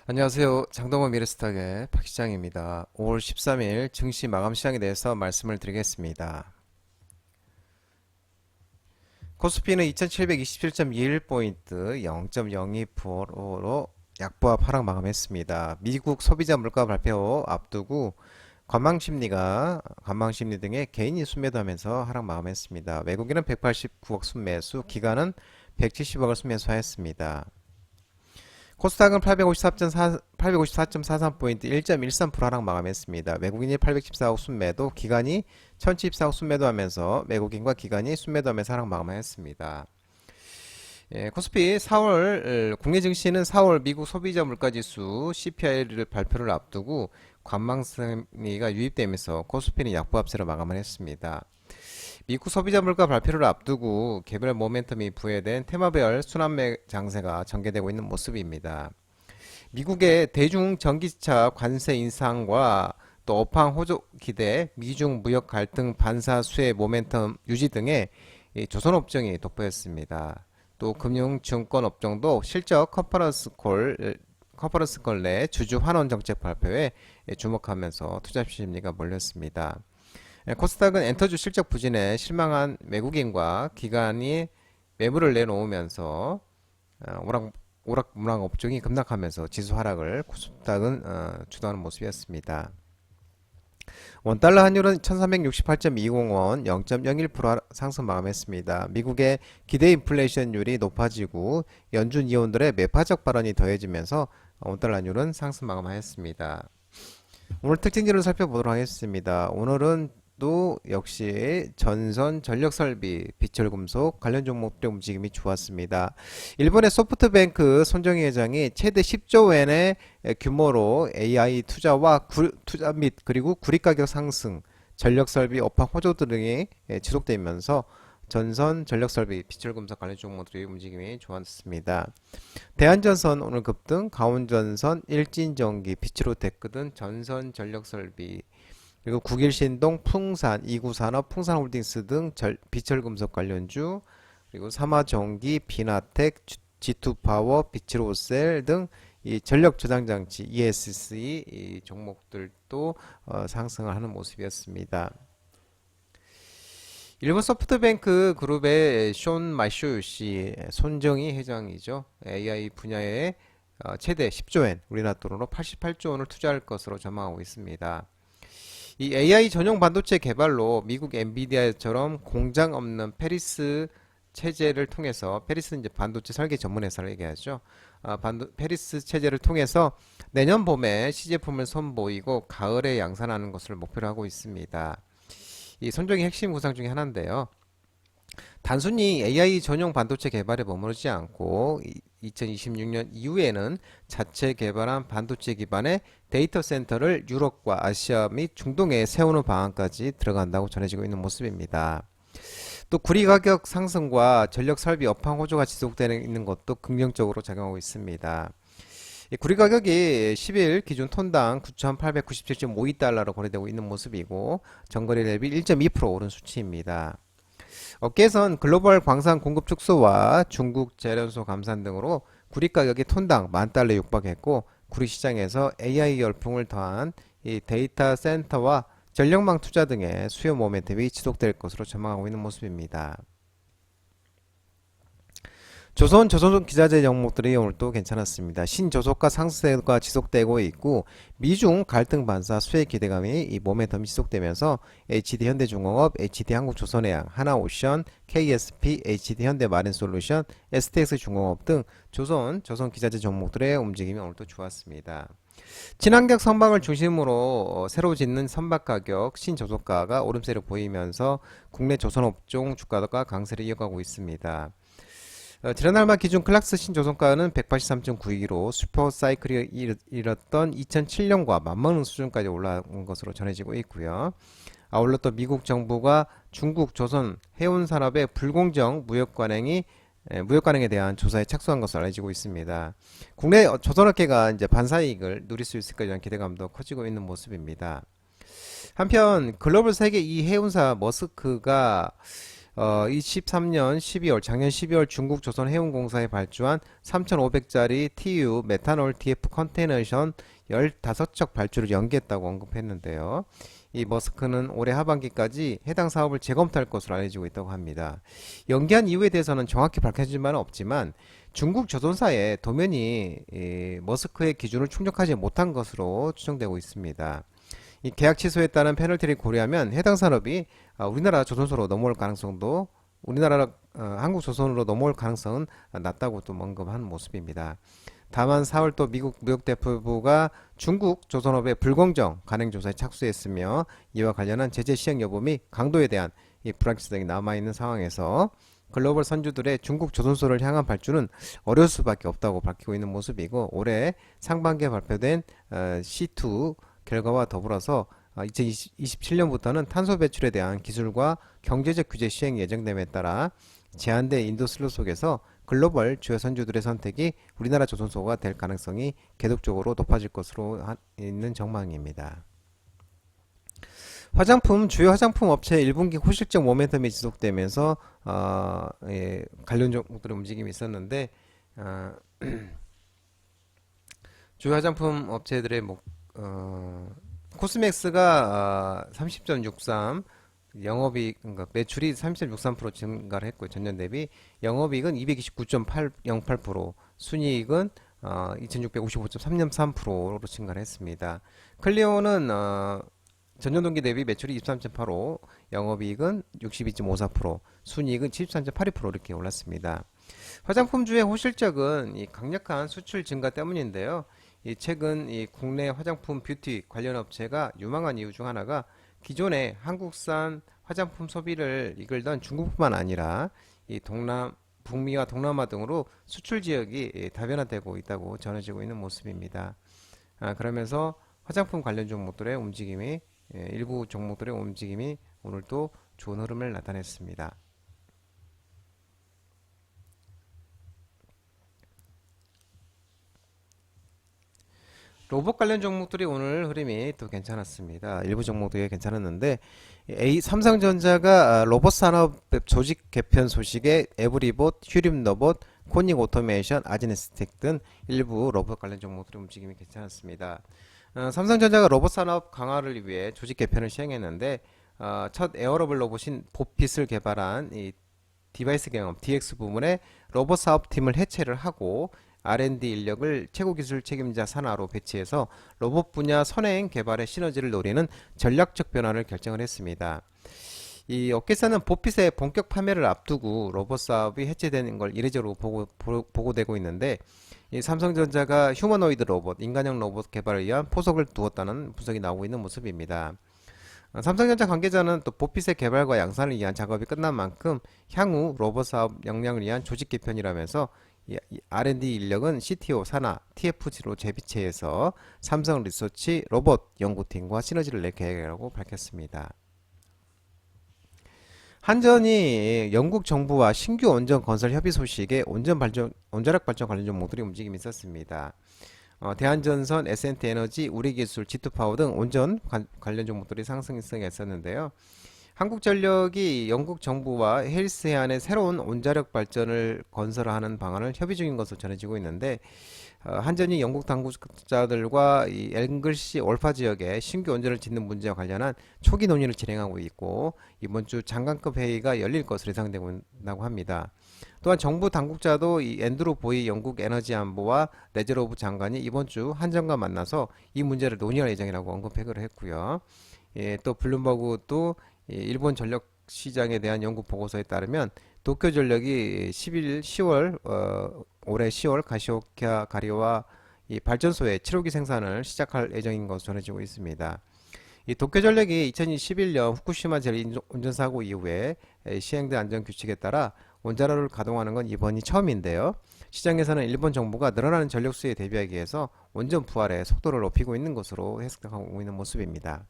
안녕하세요. 장동건 미래스탁의 박 시장입니다. 5월 13일 증시 마감 시장에 대해서 말씀을 드리겠습니다. 코스피는 2727.21포인트 0.02%로 약보합 하락 마감했습니다. 미국 소비자 물가 발표 앞두고 관망심리 등의 개인이 순매도하면서 하락 마감했습니다. 외국인은 189억 순매수, 기관은 170억을 순매수하였습니다. 코스닥은 854.43포인트 1.13% 하락 마감했습니다. 외국인이 814억 순매도, 기관이 1074억 순매도하면서 외국인과 기관이 순매도하면서 하락 마감했습니다. 코스피 4월 국내 증시는 4월 미국 소비자 물가지수 CPI를 발표를 앞두고 관망심리가 유입되면서 코스피는 약보합세로 마감을 했습니다. 미국 소비자 물가 발표를 앞두고 개별 모멘텀이 부여된 테마별 순환매 장세가 전개되고 있는 모습입니다. 미국의 대중 전기차 관세 인상과 또 업황 호조 기대, 미중 무역 갈등 반사 수혜 모멘텀 유지 등의 조선업종이 돋보였습니다. 또 금융 증권 업종도 실적 컨퍼런스 콜 내 주주 환원 정책 발표에 주목하면서 투자 심리가 몰렸습니다. 코스닥은 엔터주 실적 부진에 실망한 외국인과 기관이 매물을 내놓으면서 오락무락 업종이 급락하면서 지수 하락을 코스닥은 주도하는 모습이었습니다. 원달러 환율은 1368.20원 0.01% 상승 마감했습니다. 미국의 기대 인플레이션율이 높아지고 연준 의원들의 매파적 발언이 더해지면서 원달러 환율은 상승 마감하였습니다. 오늘 특징들을 살펴보도록 하겠습니다. 오늘은 또 역시 전선, 전력설비, 비철금속 관련 종목들의 움직임이 좋았습니다. 일본의 소프트뱅크 손정희 회장이 최대 10조 엔의 규모로 AI 투자와 투자 및 그리고 구리가격 상승, 전력설비 업황 호조 등이 지속되면서 전선, 전력설비, 비철금속 관련 종목들의 움직임이 좋았습니다. 대한전선 오늘 급등, 가온전선, 일진전기, 비치로테크 등 전선, 전력설비, 그리고 국일신동, 풍산, 이구산업, 풍산홀딩스 등 비철금속 관련주, 그리고 삼화전기, 비나텍, G2파워, 비치로셀 등 이 전력 저장 장치 ESC 이 종목들도 상승을 하는 모습이었습니다. 일본 소프트뱅크 그룹의 쇼 마쇼유 씨, 손정희 회장이죠. AI 분야에 최대 10조 엔, 우리나라 돈으로 88조 원을 투자할 것으로 전망하고 있습니다. 이 AI 전용 반도체 개발로 미국 엔비디아처럼 공장 없는 페리스 체제를 통해서, 페리스는 이제 반도체 설계 전문 회사를 얘기하죠. 페리스 체제를 통해서 내년 봄에 시제품을 선보이고 가을에 양산하는 것을 목표로 하고 있습니다. 이 선종의 핵심 구상 중에 하나인데요. 단순히 AI 전용 반도체 개발에 머무르지 않고 2026년 이후에는 자체 개발한 반도체 기반의 데이터 센터를 유럽과 아시아 및 중동에 세우는 방안까지 들어간다고 전해지고 있는 모습입니다. 또 구리 가격 상승과 전력 설비 업황 호조가 지속되는 있는 것도 긍정적으로 작용하고 있습니다. 이 구리 가격이 10일 기준 톤당 9,897.52달러로 거래되고 있는 모습이고 전거래 대비 1.2% 오른 수치입니다. 업계에선 글로벌 광산 공급 축소와 중국 재련소 감산 등으로 구리 가격이 톤당 10,000달러에 육박했고, 구리 시장에서 AI 열풍을 더한 이 데이터 센터와 전력망 투자 등의 수요 모멘텀이 지속될 것으로 전망하고 있는 모습입니다. 조선 기자재 종목들이 오늘 또 괜찮았습니다. 신저소가 상승세가 지속되고 있고, 미중 갈등 반사 수혜 기대감이 이 모멘텀이 지속되면서 HD 현대중공업, HD 한국조선해양, 하나오션, KSP, HD 현대마린솔루션, STX 중공업 등 조선 기자재 종목들의 움직임이 오늘 또 좋았습니다. 친환경 선박을 중심으로 새로 짓는 선박 가격, 신저소가가 오름세를 보이면서 국내 조선업종 주가가 강세를 이어가고 있습니다. 지난달 말 기준 클락스 신조선가는 183.92로 슈퍼사이클이 이뤘던 2007년과 맞먹는 수준까지 올라온 것으로 전해지고 있고요. 아울러 또 미국 정부가 중국 조선 해운 산업의 불공정 무역 관행에 대한 조사에 착수한 것으로 알려지고 있습니다. 국내 조선업계가 이제 반사이익을 누릴 수 있을 것이라는 기대감도 커지고 있는 모습입니다. 한편 글로벌 세계 이 해운사 머스크가 23년 12월, 작년 12월 중국 조선해운공사에 발주한 3,500짜리 TU 메탄올 TF 컨테이너션 15척 발주를 연기했다고 언급했는데요. 이 머스크는 올해 하반기까지 해당 사업을 재검토할 것으로 알려지고 있다고 합니다. 연기한 이유에 대해서는 정확히 밝혀진 바는 없지만 중국 조선사의 도면이 머스크의 기준을 충족하지 못한 것으로 추정되고 있습니다. 이 계약 취소에 따른 페널티를 고려하면 해당 산업이 우리나라 조선소로 넘어올 가능성도 한국 조선으로 넘어올 가능성은 낮다고 또 언급한 모습입니다. 다만 4월 또 미국 무역대표부가 중국 조선업의 불공정 간행 조사에 착수했으며 이와 관련한 제재 시행 여부 및 강도에 대한 이 불확실성이 남아있는 상황에서 글로벌 선주들의 중국 조선소를 향한 발주는 어려울 수밖에 없다고 밝히고 있는 모습이고, 올해 상반기에 발표된 C2 결과와 더불어서 2027년부터는 탄소 배출에 대한 기술과 경제적 규제 시행이 예정됨에 따라 제한된 인도 슬롯 속에서 글로벌 주요 선주들의 선택이 우리나라 조선소가 될 가능성이 계속적으로 높아질 것으로 있는 전망입니다. 주요 화장품 업체 1분기 호실적 모멘텀이 지속되면서 관련 종목들의 움직임이 있었는데, 주요 화장품 업체들의 코스맥스가 30.63, 그러니까 매출이 30.63% 증가를 했고요. 전년 대비 영업이익은 229.08%, 순이익은 2655.33%로 증가를 했습니다. 클리오는 전년 동기 대비 매출이 23.85, 영업이익은 62.54%, 순이익은 73.82% 이렇게 올랐습니다. 화장품주의 호실적은 이 강력한 수출 증가 때문인데요. 최근 국내 화장품 뷰티 관련 업체가 유망한 이유 중 하나가 기존의 한국산 화장품 소비를 이끌던 중국뿐만 아니라 북미와 동남아 등으로 수출 지역이 다변화되고 있다고 전해지고 있는 모습입니다. 그러면서 화장품 관련 종목들의 움직임이 일부 종목들의 움직임이 오늘도 좋은 흐름을 나타냈습니다. 로봇 관련 종목들이 오늘 흐름이 또 괜찮았습니다. 일부 종목들이 괜찮았는데 삼성전자가 로봇 산업 조직 개편 소식에 에브리봇, 휴림로봇, 코닉 오토메이션, 아지네스텍 등 일부 로봇 관련 종목들의 움직임이 괜찮았습니다. 삼성전자가 로봇 산업 강화를 위해 조직 개편을 시행했는데 첫 에어러블 로봇인 보핏을 개발한 이 디바이스 경험 DX 부문의 로봇 사업팀을 해체를 하고 R&D 인력을 최고 기술 책임자 산하로 배치해서 로봇 분야 선행 개발의 시너지를 노리는 전략적 변화를 결정을 했습니다. 이 업계사는 보핏의 본격 판매를 앞두고 로봇 사업이 해체되는 걸 이례적으로 보고되고 있는데, 이 삼성전자가 휴머노이드 로봇, 인간형 로봇 개발을 위한 포석을 두었다는 분석이 나오고 있는 모습입니다. 삼성전자 관계자는 또 보핏의 개발과 양산을 위한 작업이 끝난 만큼 향후 로봇 사업 역량을 위한 조직 개편이라면서 R&D 인력은 CTO 산하 TFG로 재비치해서 삼성 리서치 로봇 연구팀과 시너지를 낼 계획이라고 밝혔습니다. 한전이 영국 정부와 신규 원전 건설 협의 소식에 원자력 발전 관련 종목들이 움직임이 있었습니다. 대한전선, S&T에너지, 우리기술, G2파워 등 원전 관련 종목들이 상승성이 있었는데요. 한국전력이 영국 정부와 헬스해안의 새로운 원자력 발전을 건설하는 방안을 협의 중인 것으로 전해지고 있는데, 한전이 영국 당국자들과 이 앵글시 올파 지역에 신규 원전을 짓는 문제와 관련한 초기 논의를 진행하고 있고, 이번 주 장관급 회의가 열릴 것으로 예상된다고 합니다. 또한 정부 당국자도 이 앤드루 보이 영국 에너지 안보와 레저로브 장관이 이번 주 한전과 만나서 이 문제를 논의할 예정이라고 언급을 했고요. 또 블룸버그도 일본 전력 시장에 대한 연구 보고서에 따르면 도쿄전력이 올해 10월 가시오카 가리와 이 발전소의 7호기 생산을 시작할 예정인 것으로 전해지고 있습니다. 이 도쿄전력이 2011년 후쿠시마 재운전사고 이후에 시행된 안전규칙에 따라 원자로를 가동하는 건 이번이 처음인데요. 시장에서는 일본 정부가 늘어나는 전력 수요에 대비하기 위해서 원전 부활의 속도를 높이고 있는 것으로 해석하고 있는 모습입니다.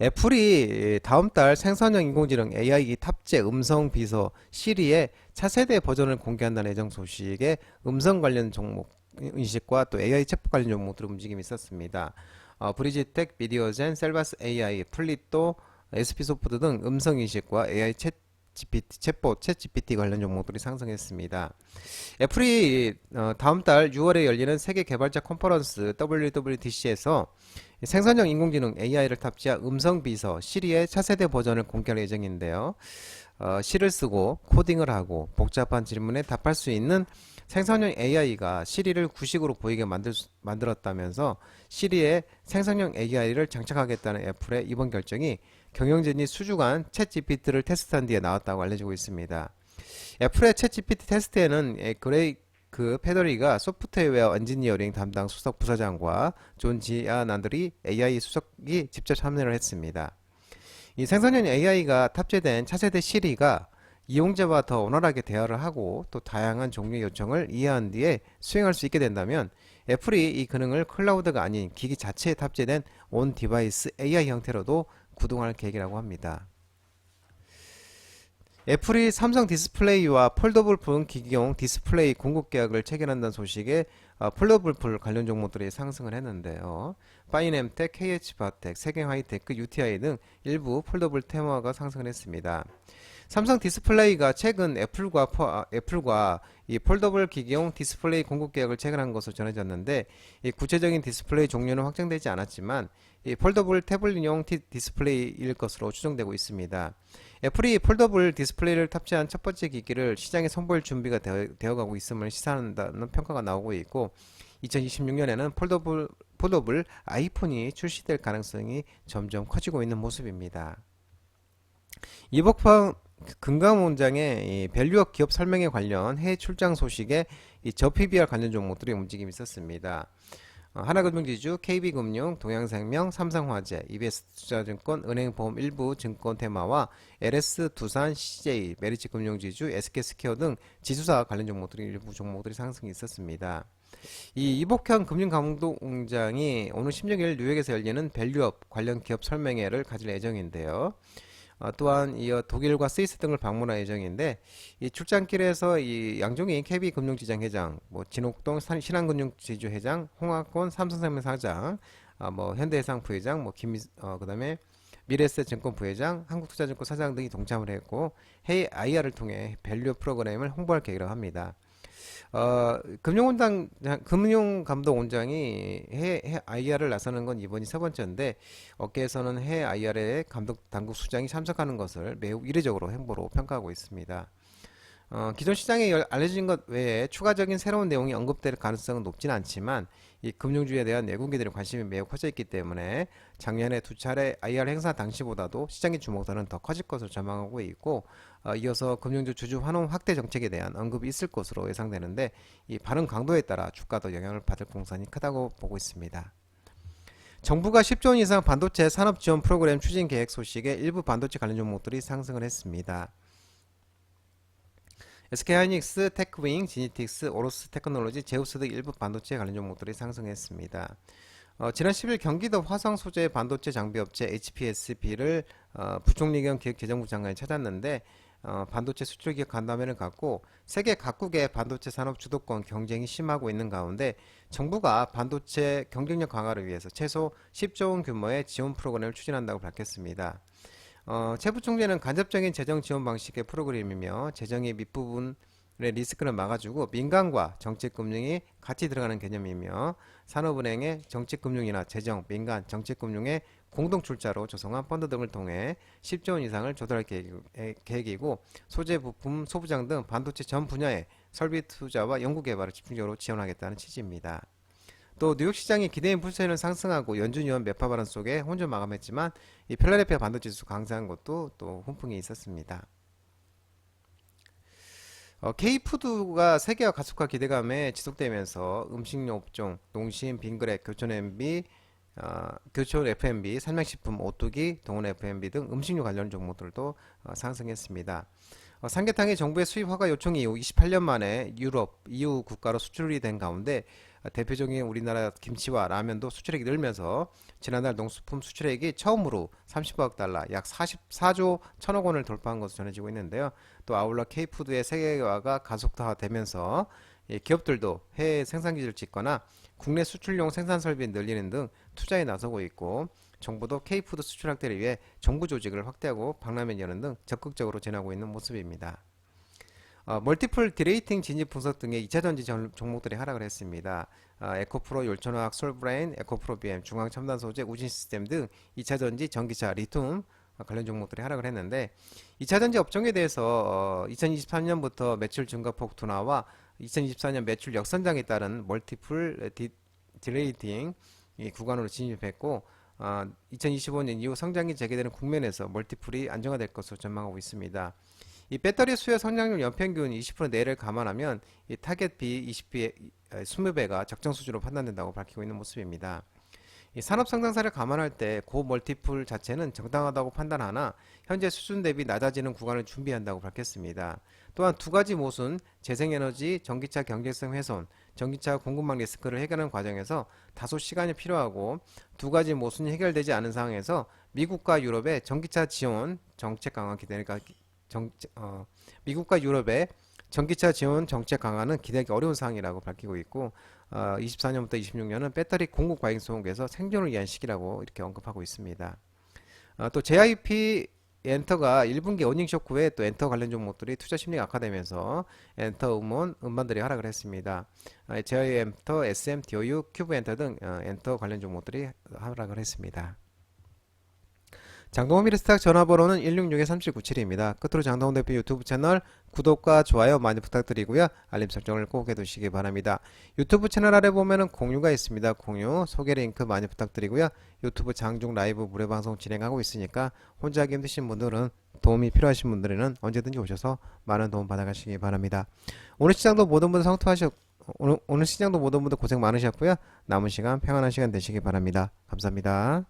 애플이 다음 달 생성형 인공지능 AI 탑재 음성 비서 시리의 차세대 버전을 공개한다는 예정 소식에 음성 관련 종목 인식과 또 AI 챗봇 관련 종목들 움직임이 있었습니다. 브리지텍, 미디어젠, 셀바스 AI, 플리또, SP소프트 등 음성 인식과 AI 챗 GPT 관련 종목들이 상승했습니다. 애플이 다음 달 6월에 열리는 세계 개발자 컨퍼런스 WWDC에서 생성형 인공지능 AI를 탑재한 음성 비서 시리의 차세대 버전을 공개할 예정인데요. 시를 쓰고 코딩을 하고 복잡한 질문에 답할 수 있는 생성형 AI가 시리를 구식으로 보이게 만들었다면서 시리에 생성형 AI를 장착하겠다는 애플의 이번 결정이 경영진이 수주간 챗 GPT를 테스트한 뒤에 나왔다고 알려지고 있습니다. 애플의 챗 GPT 테스트에는 그레이크 페더리가 소프트웨어 엔지니어링 담당 수석 부사장과 존 지아난들이 AI 수석이 직접 참여를 했습니다. 이 생성형 AI가 탑재된 차세대 시리가 이용자와 더 원활하게 대화를 하고 또 다양한 종류의 요청을 이해한 뒤에 수행할 수 있게 된다면 애플이 이 기능을 클라우드가 아닌 기기 자체에 탑재된 온 디바이스 AI 형태로도 구동할 계획이라고 합니다. 애플이 삼성 디스플레이와 폴더블폰 기기용 디스플레이 공급 계약을 체결한다는 소식에 폴더블폰 관련 종목들이 상승을 했는데요. 파이넴텍, KH바텍, 세경하이테크, UTI 등 일부 폴더블 테마가 상승을 했습니다. 삼성 디스플레이가 최근 애플과 이 폴더블 기기용 디스플레이 공급 계약을 체결한 것으로 전해졌는데 이 구체적인 디스플레이 종류는 확정되지 않았지만 이 폴더블 태블릿용 디스플레이일 것으로 추정되고 있습니다. 애플이 폴더블 디스플레이를 탑재한 첫 번째 기기를 시장에 선보일 준비가 되어가고 있음을 시사한다는 평가가 나오고 있고 2026년에는 폴더블 아이폰이 출시될 가능성이 점점 커지고 있는 모습입니다. 이복파 금감원장의 이 밸류업 기업 설명에 관련 해외 출장 소식에 이 저PBR 관련 종목들이 움직임이 있었습니다. 하나금융지주, KB금융, 동양생명, 삼성화재, EBS투자증권, 은행보험 일부 증권테마와 LS, 두산, CJ, 메리츠금융지주, SK스퀘어 등 지수사 관련 종목들이 일부 종목들이 상승이 있었습니다. 이 이복현 금융감독원장이 오늘 16일 뉴욕에서 열리는 밸류업 관련 기업 설명회를 가질 예정인데요. 또한 이어 독일과 스위스 등을 방문할 예정인데 이 출장길에서 이 양종희 KB금융지장 회장, 진옥동 신한금융지주 회장, 홍학권 삼성생명 사장, 현대해상 부회장, 그다음에 미래에셋증권 부회장, 한국투자증권 사장 등이 동참을 했고 해외 IR을 통해 밸류 프로그램을 홍보할 계획이라고 합니다. 금융감독원장이 해외 IR을 나서는 건 이번이 세 번째인데 업계에서는 해외 IR에 감독 당국 수장이 참석하는 것을 매우 이례적으로 행보로 평가하고 있습니다. 기존 시장에 알려진 것 외에 추가적인 새로운 내용이 언급될 가능성은 높진 않지만 이 금융주에 대한 외국인들의 관심이 매우 커져 있기 때문에 작년에 두 차례 IR 행사 당시보다도 시장의 주목도는 더 커질 것으로 전망하고 있고 이어서 금융주 주주 환원 확대 정책에 대한 언급이 있을 것으로 예상되는데 이 반응 강도에 따라 주가도 영향을 받을 공산이 크다고 보고 있습니다. 정부가 10조 원 이상 반도체 산업 지원 프로그램 추진 계획 소식에 일부 반도체 관련 종목들이 상승을 했습니다. SK하이닉스, 테크윙, 지니틱스, 오로스 테크놀로지, 제우스 등 일부 반도체 관련 종목들이 상승했습니다. 지난 10일 경기도 화성 소재 반도체 장비업체 HPSB를 부총리 겸 기획재정부 장관이 찾았는데 반도체 수출 기업 간담회를 갖고 세계 각국의 반도체 산업 주도권 경쟁이 심하고 있는 가운데 정부가 반도체 경쟁력 강화를 위해서 최소 10조 원 규모의 지원 프로그램을 추진한다고 밝혔습니다. 최 부총리는 간접적인 재정 지원 방식의 프로그램이며 재정의 밑부분의 리스크를 막아주고 민간과 정책금융이 같이 들어가는 개념이며 산업은행의 정책금융이나 재정, 민간, 정책금융의 공동 출자로 조성한 펀드 등을 통해 10조 원 이상을 조달할 계획이고 소재, 부품, 소부장 등 반도체 전 분야의 설비 투자와 연구 개발을 집중적으로 지원하겠다는 취지입니다. 또 뉴욕 시장이 기대인 불세는 상승하고 연준 위원 매파 발언 속에 혼전 마감했지만 이 필라델피아 반도체 지수 강세한 것도 또 훈풍이 있었습니다. K푸드가 세계화 가속화 기대감에 지속되면서 음식료 업종, 농심, 빙그레, 교촌 F&B, 산맥식품, 오뚜기, 동원 F&B 등 음식료 관련 종목들도 상승했습니다. 삼계탕이 정부의 수입 허가 요청 이후 28년 만에 유럽, EU 국가로 수출이 된 가운데 대표적인 우리나라 김치와 라면도 수출액이 늘면서 지난달 농수품 수출액이 처음으로 30억 달러, 약 44조 1천억 원을 돌파한 것으로 전해지고 있는데요. 또 아울러 K푸드의 세계화가 가속화되면서 기업들도 해외 생산기지를 짓거나 국내 수출용 생산 설비 늘리는 등 투자에 나서고 있고, 정부도 K푸드 수출 확대를 위해 정부 조직을 확대하고 박람회 여는 등 적극적으로 진행하고 있는 모습입니다. 멀티플 디레이팅 진입 분석 등의 2차 전지 종목들이 하락을 했습니다. 에코프로, 율천화학, 솔브레인, 에코프로 BM, 중앙첨단소재, 우진시스템 등 2차 전지, 전기차, 리튬 관련 종목들이 하락을 했는데, 2차 전지 업종에 대해서 2023년부터 매출 증가폭 둔화와 2024년 매출 역선장에 따른 멀티플 디레이팅 구간으로 진입했고, 2025년 이후 성장이 재개되는 국면에서 멀티플이 안정화될 것으로 전망하고 있습니다. 이 배터리 수요 성장률 연평균 20% 내를 감안하면 이 타겟 B 20배가 적정 수준으로 판단된다고 밝히고 있는 모습입니다. 이 산업 성장사를 감안할 때 고 멀티플 자체는 정당하다고 판단하나 현재 수준 대비 낮아지는 구간을 준비한다고 밝혔습니다. 또한 두 가지 모순, 재생에너지, 전기차 경제성 훼손, 전기차 공급망 리스크를 해결하는 과정에서 다소 시간이 필요하고, 두 가지 모순이 해결되지 않은 상황에서 미국과 유럽의 전기차 지원 정책 강화 기대가 미국과 유럽의 전기차 지원 정책 강화는 기대하기 어려운 상황이라고 밝히고 있고, 24년부터 26년은 배터리 공급 과잉 소목에서 생존을 위한 시기라고 이렇게 언급하고 있습니다. 또 JYP 엔터가 1분기 어닝 쇼크 후에 또 엔터 관련 종목들이 투자 심리가 악화되면서 엔터 음반들이 하락을 했습니다. JY 엔터, SM, DOU, 큐브 엔터 등 엔터 관련 종목들이 하락을 했습니다. 장동원 미래스탁 전화번호는 166-3797입니다. 끝으로 장동원 대표 유튜브 채널 구독과 좋아요 많이 부탁드리고요. 알림 설정을 꼭 해두시기 바랍니다. 유튜브 채널 아래 보면은 공유가 있습니다. 공유, 소개 링크 많이 부탁드리고요. 유튜브 장중 라이브 무료 방송 진행하고 있으니까 혼자 하기 힘드신 분들은, 도움이 필요하신 분들은 언제든지 오셔서 많은 도움 받아가시기 바랍니다. 오늘 시장도 모든 분들 오늘 시장도 모든 분들 고생 많으셨고요. 남은 시간 평안한 시간 되시기 바랍니다. 감사합니다.